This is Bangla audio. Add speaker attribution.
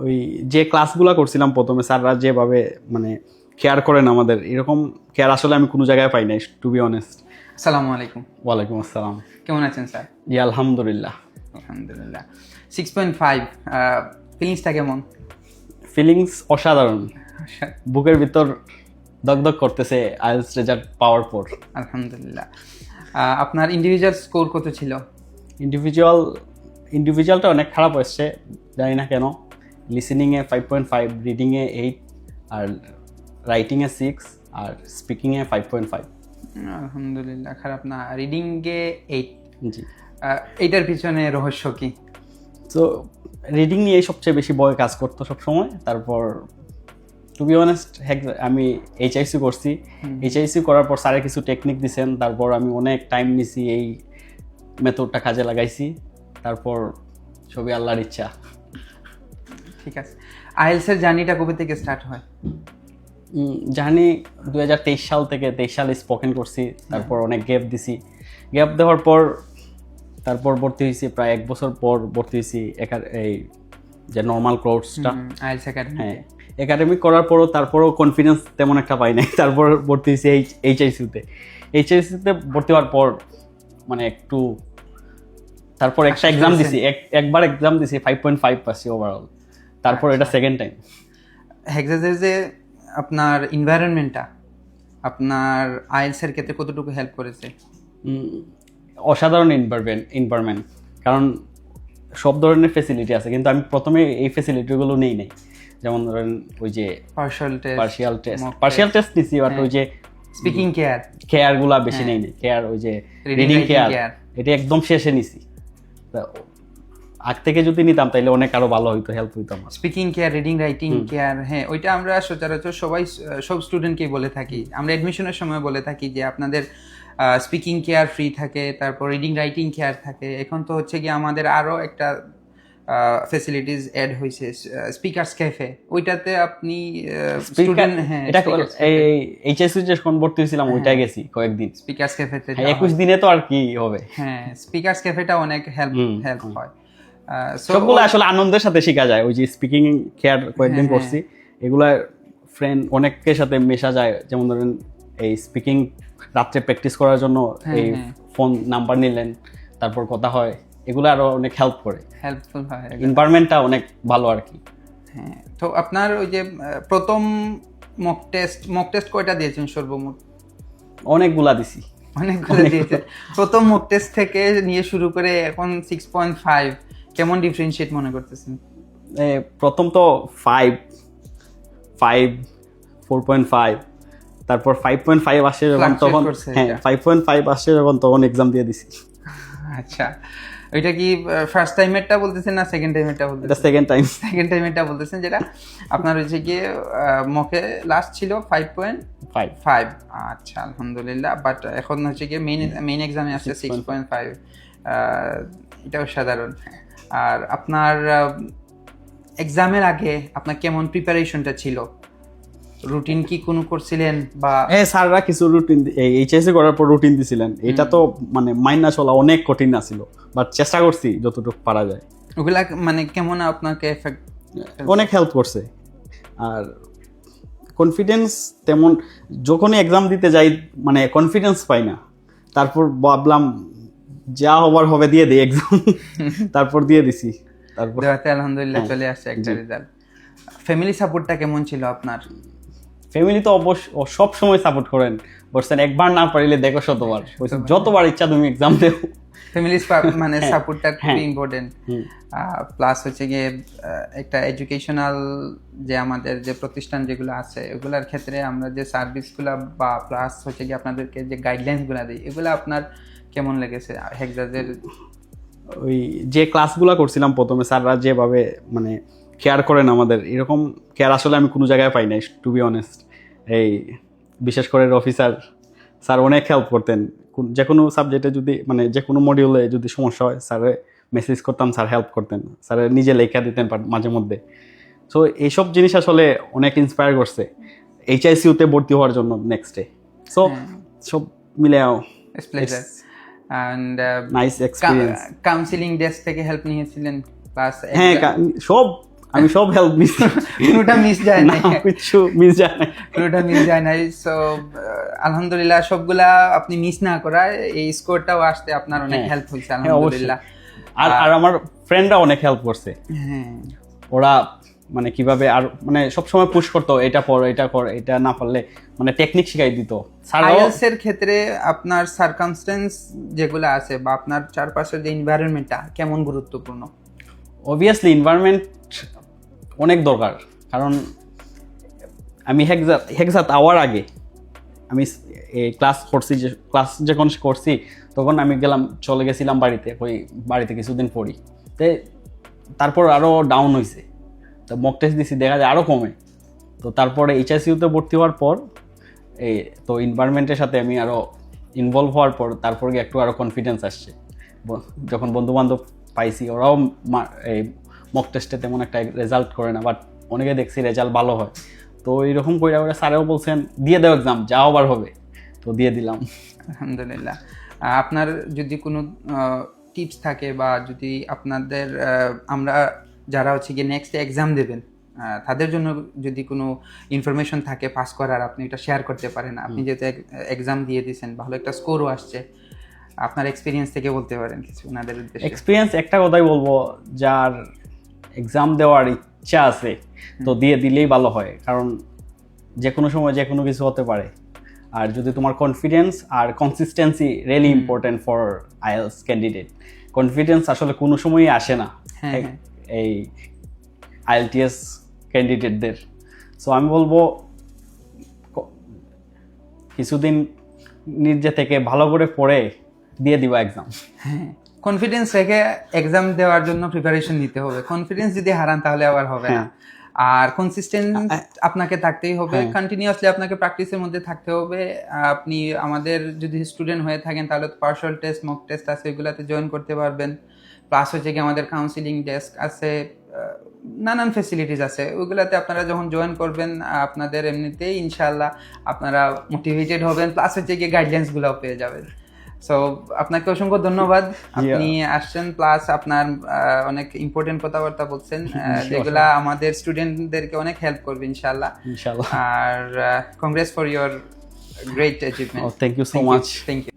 Speaker 1: ওই যে ক্লাসগুলো করছিলাম প্রথমে স্যাররা যেভাবে মানে কেয়ার করেন আমাদের, এরকম কেয়ার আসলে আমি কোনো জায়গায় পাই নাই, টু বি অনেস্ট।
Speaker 2: আসসালামু আলাইকুম।
Speaker 1: ওয়ালাইকুম আসসালাম।
Speaker 2: কেমন আছেন স্যার?
Speaker 1: জি আলহামদুলিল্লাহ।
Speaker 2: আলহামদুলিল্লাহ। 6.5 ফিলিংসটা কেমন?
Speaker 1: ফিলিংস অসাধারণ, বুকের ভিতর দগদগ করতেছে আইএলটিএস রেজাল্ট পাওয়ার পর।
Speaker 2: আলহামদুলিল্লাহ। আপনার ইন্ডিভিজুয়াল স্কোর কত ছিল?
Speaker 1: ইন্ডিভিজুয়ালটা অনেক খারাপ হচ্ছে, জানি না কেন। লিসেনিংয়ে 5.5, রিডিংয়ে 8, আর রাইটিংয়ে 6, আর স্পিকিংয়ে 5.5।
Speaker 2: আলহামদুলিল্লাহ, খারাপ না। রিডিংয়ে 8।
Speaker 1: জি।
Speaker 2: এইটার পিছনে রহস্য কি?
Speaker 1: তো রিডিং নিয়েই সবচেয়ে বেশি ভয় কাজ করতো সবসময়। তারপর টু বি অনেস্ট আমি এইচআইসি করছি। এইচআইসি করার পর স্যারের কিছু টেকনিক দিয়েছেন, তারপর আমি অনেক টাইম নিছি, এই মেথডটা কাজে লাগাইছি। তারপর সবই আল্লাহর ইচ্ছা।
Speaker 2: ঠিক আছে। আইএলটিএস তার জার্নিটা কবে থেকে স্টার্ট হয়?
Speaker 1: জার্নি 2023 সাল থেকে 23 সালে স্পোকেন করছি। তারপর অনেক গ্যাপ দিছি। গ্যাপ দেওয়ার পর তারপর ভর্তি হয়েছি, প্রায় 1 বছর পর ভর্তি হয়েছি এই যে নর্মাল কোর্সটা,
Speaker 2: আইএলটিএস একাডেমি।
Speaker 1: হ্যাঁ, একাডেমিক করার পরও তারপরও কনফিডেন্স তেমন একটা পাই নাই। তারপর ভর্তি হয়েছি এইচআইসিতে ভর্তি হওয়ার পর মানে একটু, তারপর একটা এক্সাম দিছি, একবার এক্সাম দিছি, 5.5 পাচ্ছি ওভারঅল। তারপর এটা সেকেন্ড টাইম।
Speaker 2: হেক্সাজের যে আপনার এনভায়রনমেন্টটা আপনার আইএলটিএস এর ক্ষেত্রে কতটুকু হেল্প করেছে?
Speaker 1: অসাধারণ এনভায়রনমেন্ট, কারণ সব ধরনের ফেসিলিটি আছে, কিন্তু আমি প্রথমে এই ফেসিলিটিগুলো নেই নাই। যেমন ধরেন ওই যে পার্শিয়াল টেস্ট নিছি, বাট ওই যে
Speaker 2: স্পিকিং
Speaker 1: কেয়ারগুলা বেশি নেই নাই। কেয়ার ওই যে রিডিং কেয়ার, এটা একদম শেষে নিছি। আগ থেকে যদি নিতাম তাহলে অনেক আরো ভালো হইতো, হেল্প হইতো আমার।
Speaker 2: Speaking care, reading writing care, হ্যাঁ, ওইটা আমরা সচরাচর সব স্টুডেন্টকেই বলে থাকি। আমরা অ্যাডমিশনের সময় বলে থাকি যে আপনাদের স্পিকিং কেয়ার ফ্রি থাকে, তারপর রিডিং রাইটিং কেয়ার থাকে। এখন তো হচ্ছে কি আমাদের আরও একটা ফ্যাসিলিটিস অ্যাড হয়েছে, স্পিকার্স ক্যাফে। ওইটাতে আপনি স্টুডেন্ট, হ্যাঁ,
Speaker 1: এটা এই এইচএসসি যে ভর্তি হয়েছিলাম ওইটা গেছি কয়েকদিন
Speaker 2: স্পিকার্স ক্যাফেতে।
Speaker 1: 21 দিনে তো আর কি হবে।
Speaker 2: হ্যাঁ, স্পিকার্স ক্যাফেটা অনেক হেল্প হয়।
Speaker 1: সবগুলো আসলে আনন্দের সাথে শেখা যায়। ওই যে স্পিকিং কেয়ার কয়েকদিন করছি, এগুলা ফ্রেন্ড অনেকের সাথে মেশা যায়। যেমন ধরেন এই স্পিকিং রাত্রে প্র্যাকটিস করার জন্য এই ফোন নাম্বার নিলেন, তারপর কথা হয়, এগুলো আরো অনেক হেল্পফুল হয়। এনভায়রনমেন্টটা অনেক ভালো আর কি।
Speaker 2: হ্যাঁ, তো আপনার ওই যে প্রথম মক টেস্ট কয়টা দিয়েছেন সর্বমোট?
Speaker 1: অনেকগুলা দিছি।
Speaker 2: দিয়েছেন। প্রথম মক টেস্ট থেকে নিয়ে শুরু করে এখন 6.5 কেমন ডিফারেন্সিয়েট মনে করতেছেন?
Speaker 1: প্রথম তো 5, 4.5, তারপর 5.5 আসে যখন, তখন হ্যাঁ 5.5 আসে যখন, তখন এক্সাম দিয়ে দিছি।
Speaker 2: আচ্ছা, ওইটা কি ফার্স্ট টাইমেরটা বলতেছেন না সেকেন্ড টাইমেরটা বলতেছেন?
Speaker 1: এটা সেকেন্ড টাইমেরটা
Speaker 2: বলতেছেন, যেটা আপনার হচ্ছে গিয়ে মকে লাস্ট ছিল 5.5। আচ্ছা, আলহামদুলিল্লাহ। বাট এখন হচ্ছে গিয়ে মেইন এক্সামে আসছে 6.5। এটাও সাধারণ। আর আপনার এক্সামের আগে আপনার কেমন প্রিপারেশনটা ছিল? রুটিন কি কোনো করছিলেন বা?
Speaker 1: স্যাররা কিছু রুটিন এইচএসসি করার পর রুটিন দিছিলেন। এটা তো মানে মাইনা চলা অনেক কঠিন ছিল, বাট চেষ্টা করছি যতটুকু পারা যায়।
Speaker 2: ওগুলা মানে কেমন আপনাকে এফেক্ট?
Speaker 1: অনেক হেল্প করছে। আর কনফিডেন্স তেমন, যখনই এক্সাম দিতে যাই মানে কনফিডেন্স পাই না। তারপর ভাবলাম যা হবার হবে, দিয়ে দিই এক্সাম। তারপর দিয়ে দিছি। তারপর
Speaker 2: আলহামদুলিল্লাহ চলে আসছে একটা রেজাল্ট। ফ্যামিলি সাপোর্টটা কেমন ছিল আপনার?
Speaker 1: ফ্যামিলি তো অবশ্য সব সময় সাপোর্ট করেন, বলছেন একবার না পারিলে দেখো শতবার, যতবার ইচ্ছা তুমি এক্সাম দেও।
Speaker 2: ফ্যামিলি মানে সাপোর্টটা খুবই ইম্পর্টেন্ট। প্লাস হচ্ছে গিয়ে একটা এডুকেশনাল যে আমাদের যে প্রতিষ্ঠান যেগুলো আছে, ওগুলোর ক্ষেত্রে আমরা যে সার্ভিসগুলো বা প্লাস হচ্ছে গিয়ে আপনাদেরকে যে গাইডলাইন্সগুলো দিই, এগুলো আপনার কেমন লেগেছে? হেক্সাজের
Speaker 1: ওই যে ক্লাসগুলো করছিলাম প্রথমে, স্যাররা যেভাবে মানে কেয়ার করেন আমাদের, এরকম কেয়ার আসলে আমি কোনো জায়গায় পাই নাই, টু বি অনেস্ট। এই বিশেষ করে অফিসার স্যার অনেক হেল্প করতেন। যে কোনো সাবজেক্টে যদি মানে যে কোনো মডিউলে যদি সমস্যা হয়, স্যারে মেসেজ করতাম, স্যার হেল্প করতেন, স্যার নিজে লেখা দিতেন মাঝে মধ্যে। সো এইসব জিনিস আসলে অনেক ইন্সপায়ার করছে এইচআইসিউতে ভর্তি হওয়ার জন্য নেক্সটে। সো সব মিলে
Speaker 2: নাইস এক্সপেরিয়েন্স। কাউন্সিলিং ডেস্ক থেকে হেল্প নিয়েছিলেন? প্লাস
Speaker 1: হ্যাঁ, সব আমি সব হেল্প মিস
Speaker 2: কোনোটা মিস যায় না,
Speaker 1: কিছু মিস যায় না।
Speaker 2: কোনোটা মিস যায় নাই। সো আলহামদুলিল্লাহ সবগুলা আপনি মিস না করায় এই স্কোরটাও আসতে আপনার অনেক
Speaker 1: হ্যাঁ।
Speaker 2: হেল্প হয়েছে
Speaker 1: হ্যাঁ,
Speaker 2: আলহামদুলিল্লাহ।
Speaker 1: আর আর আমার ফ্রেন্ডরা অনেক হেল্প করছে,
Speaker 2: হ্যাঁ
Speaker 1: ওরা মানে কিভাবে আর মানে সবসময় পুশ করতো, এটা পড় এটা কর, এটা না পারলে মানে টেকনিক শিখাই দিত স্যারও।
Speaker 2: আইএলটিএস এর ক্ষেত্রে আপনার সার্কামস্টেন্স যেগুলো আছে বা আপনার চারপাশের যে এনভায়রনমেন্টটা কেমন গুরুত্বপূর্ণ?
Speaker 1: অবভিয়াসলি এনভায়রনমেন্ট অনেক দরকার, কারণ আমি হেক্সাত আওয়ার আগে আমি ক্লাস করছি, যে ক্লাস যখন করছি তখন আমি চলে গেছিলাম বাড়িতে, ওই বাড়িতে কিছুদিন পড়ি, তারপর আরও ডাউন হয়েছে, তো মক টেস্ট দিছি, দেখা যায় আরও কমে। তো তারপরে এইচএসইউতে ভর্তি হওয়ার পর তো এনভায়রনমেন্টের সাথে আমি আরও ইনভলভ হওয়ার পর তারপর গিয়ে একটু আরও কনফিডেন্স আসছে। যখন বন্ধুবান্ধব পাইছি, ওরাও এই মক টেস্টে তেমন একটা রেজাল্ট করে না, বাট অনেকে দেখছি রেজাল্ট ভালো হয়। তো এইরকম করে স্যারেও বলছেন দিয়ে দেও এক্সাম, যা আবার হবে, তো দিয়ে দিলাম
Speaker 2: আলহামদুলিল্লাহ। আপনার যদি কোনো টিপস থাকে বা যদি আপনাদের আমরা যারা হচ্ছে গিয়ে নেক্সট এক্সাম দেবেন তাদের জন্য যদি কোনো ইনফরমেশন থাকে পাস করার, আপনি এটা শেয়ার করতে পারেন। আপনি যেহেতু এক্সাম দিয়ে দিয়েছেন, ভালো একটা স্কোরও আসছে, আপনার এক্সপিরিয়েন্স থেকে বলতে পারেন কিছু ওনাদের উদ্দেশ্যে।
Speaker 1: এক্সপিরিয়েন্স একটা কথাই বলবো, যার এক্সাম দেওয়ার ইচ্ছা আছে তো দিয়ে দিলেই ভালো হয়, কারণ যে কোনো সময় যে কোনো কিছু হতে পারে। আর যদি তোমার কনফিডেন্স আর consistency really important for IELTS candidate. Confidence আসলে কোনো সময়ই আসে না এই আইএলটিএস ক্যান্ডিডেটদের। সো আমি বলবো কিছুদিন নিজে থেকে ভালো করে পড়ে দিয়ে দিবা এক্সাম।
Speaker 2: হ্যাঁ, কনফিডেন্স রেখে এক্সাম দেওয়ার জন্য প্রিপারেশন নিতে হবে। কনফিডেন্স যদি হারান তাহলে আবার হবে না। আর কনসিস্টেন্ট আপনাকে থাকতেই হবে, কন্টিনিউয়াসলি আপনাকে প্র্যাকটিসের মধ্যে থাকতে হবে। আপনি আমাদের যদি স্টুডেন্ট হয়ে থাকেন তাহলে তো পার্সোনাল টেস্ট, মক টেস্ট আছে, এগুলাতে জয়েন করতে পারবেন। প্লাস হচ্ছে কি আমাদের কাউন্সিলিং ডেস্ক আছে, নানান ফেসিলিটিস আছে, ওইগুলাতে আপনারা যখন জয়েন করবেন আপনাদের এমনিতেই ইনশাআল্লাহ আপনারা মোটিভেটেড হবেন, প্লাস হচ্ছে গিয়ে গাইডলাইন্সগুলোও পেয়ে যাবেন। সো আপনাকে অসংখ্য ধন্যবাদ, আপনি আসছেন, প্লাস আপনার অনেক ইম্পর্টেন্ট কথাবার্তা বলছেন যেগুলা আমাদের স্টুডেন্টদেরকে অনেক হেল্প করবে ইনশাআল্লাহ। আর congrats for your great achievement.
Speaker 1: Thank you so much.
Speaker 2: Thank you.